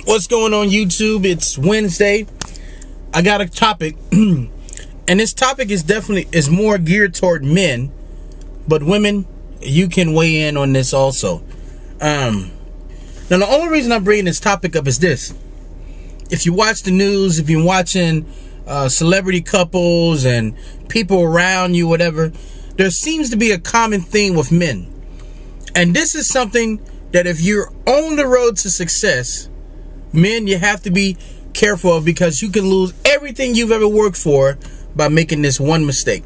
What's going on YouTube? It's Wednesday. I got a topic and this topic is more geared toward men, but women, you can weigh in on this also. Now the only reason I'm bringing this topic up is this: if you watch the news, if you're watching celebrity couples and people around you, whatever, there seems to be a common theme with men. And this is something that if you're on the road to success, men, you have to be careful of, because you can lose everything you've ever worked for by making this one mistake.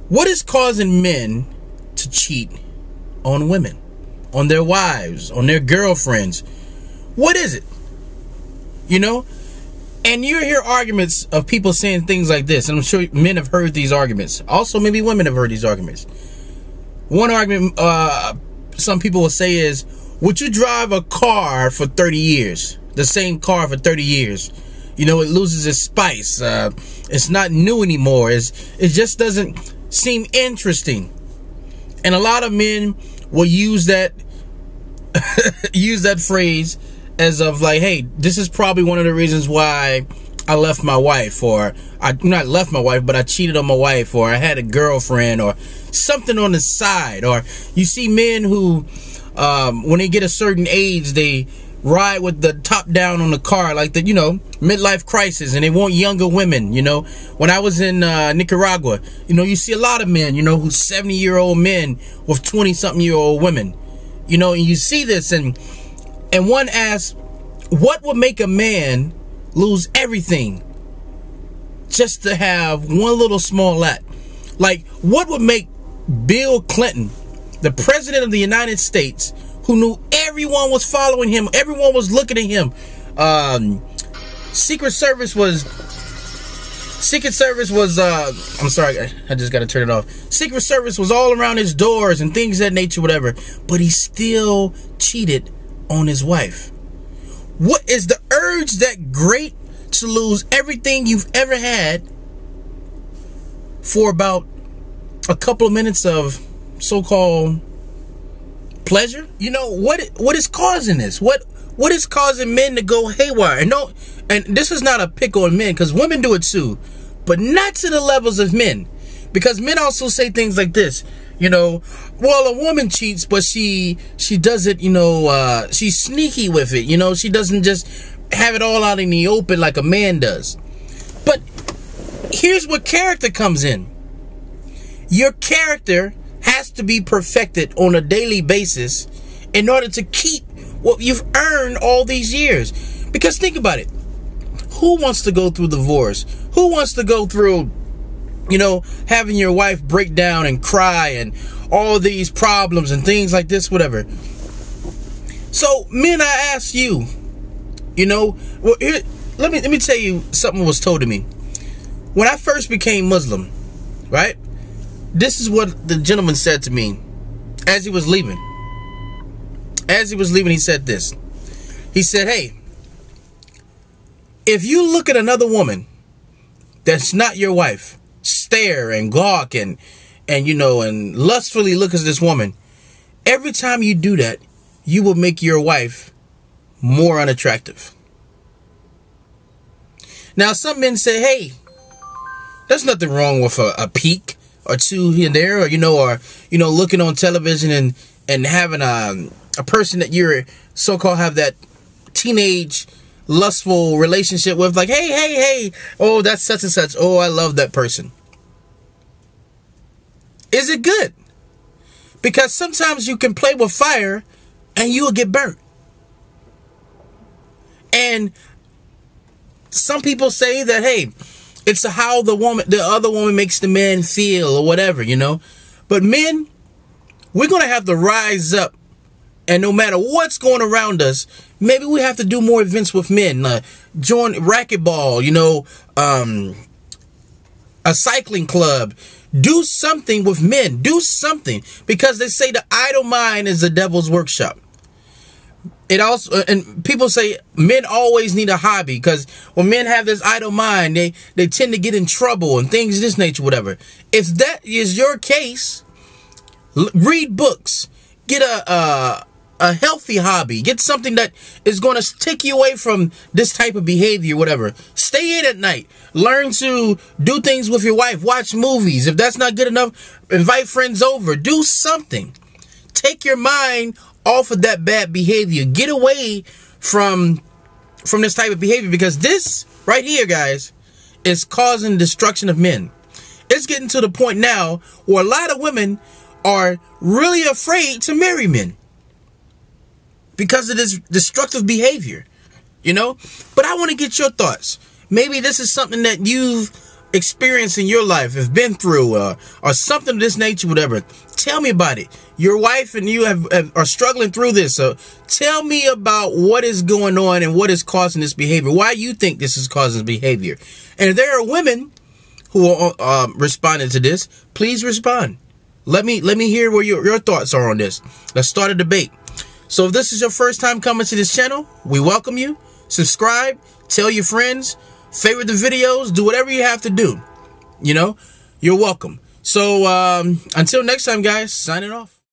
What is causing men to cheat on women, on their wives, on their girlfriends? What is it? You know? And you hear arguments of people saying things like this, and I'm sure men have heard these arguments. Also, maybe women have heard these arguments. One argument some people will say is, would you drive a car for 30 years? The same car for 30 years. You know, it loses its spice. It's not new anymore. It just doesn't seem interesting. And a lot of men will use that phrase as of like, hey, this is probably one of the reasons why I left my wife, or I not left my wife, but I cheated on my wife, or I had a girlfriend, or something on the side. Or you see men who, when they get a certain age, they ride with the top down on the car, like the, you know, midlife crisis, and they want younger women. You know, when I was in Nicaragua, you know, you see a lot of men, you know, who's 70-year-old men with 20-something-year-old women. You know, and you see this, and one asks, what would make a man lose everything just to have one little small lot? Like, what would make Bill Clinton, the president of the United States, who knew everyone was following him, everyone was looking at him, Secret Service was I'm sorry, I just gotta turn it off. Secret Service was all around his doors and things of that nature, whatever, but he still cheated on his wife. What is the urge that great to lose everything you've ever had for about a couple of minutes of so-called pleasure? You know, what is causing this? What is causing men to go haywire? And this is not a pick on men, because women do it too, but not to the levels of men. Because men also say things like this, you know, well, a woman cheats, but she does it, you know, she's sneaky with it, you know, she doesn't just have it all out in the open like a man does. But here's where character comes in. Your character has to be perfected on a daily basis in order to keep what you've earned all these years. Because think about it. Who wants to go through divorce? Who wants to go through, you know, having your wife break down and cry and all these problems and things like this, whatever? So, men, I ask you, you know, well, here, let me tell you something was told to me. When I first became Muslim, right? This is what the gentleman said to me as he was leaving. As he was leaving, he said this. He said, hey, if you look at another woman that's not your wife, stare and gawk and you know, and lustfully look at this woman, every time you do that, you will make your wife more unattractive. Now, some men say, hey, there's nothing wrong with a peek or two here and there, or you know, looking on television and having a person that you're so-called have that teenage lustful relationship with, like, hey, oh, that's such and such, oh, I love that person. Is it good? Because sometimes you can play with fire and you will get burnt. And some people say that, hey, it's how the other woman makes the man feel or whatever, you know. But men, we're going to have to rise up. And no matter what's going around us, maybe we have to do more events with men. Join racquetball, you know, a cycling club. Do something with men. Do something. Because they say the idle mind is the devil's workshop. It also, and people say men always need a hobby, because when men have this idle mind, they tend to get in trouble and things of this nature, whatever. If that is your case, read books, get a a healthy hobby. Get something that is going to take you away from this type of behavior, whatever. Stay in at night. Learn to do things with your wife. Watch movies. If that's not good enough, invite friends over. Do something. Take your mind off of that bad behavior. Get away from this type of behavior, because this right here, guys, is causing destruction of men. It's getting to the point now where a lot of women are really afraid to marry men because of this destructive behavior, you know? But I want to get your thoughts. Maybe this is something that you've experienced in your life, have been through, or something of this nature, whatever. Tell me about it. Your wife and you are struggling through this. So tell me about what is going on and what is causing this behavior. Why you think this is causing behavior. And if there are women who are responding to this, please respond. Let me hear what your thoughts are on this. Let's start a debate. So if this is your first time coming to this channel, we welcome you. Subscribe, tell your friends, favorite the videos, do whatever you have to do. You know, you're welcome. So until next time, guys, signing off.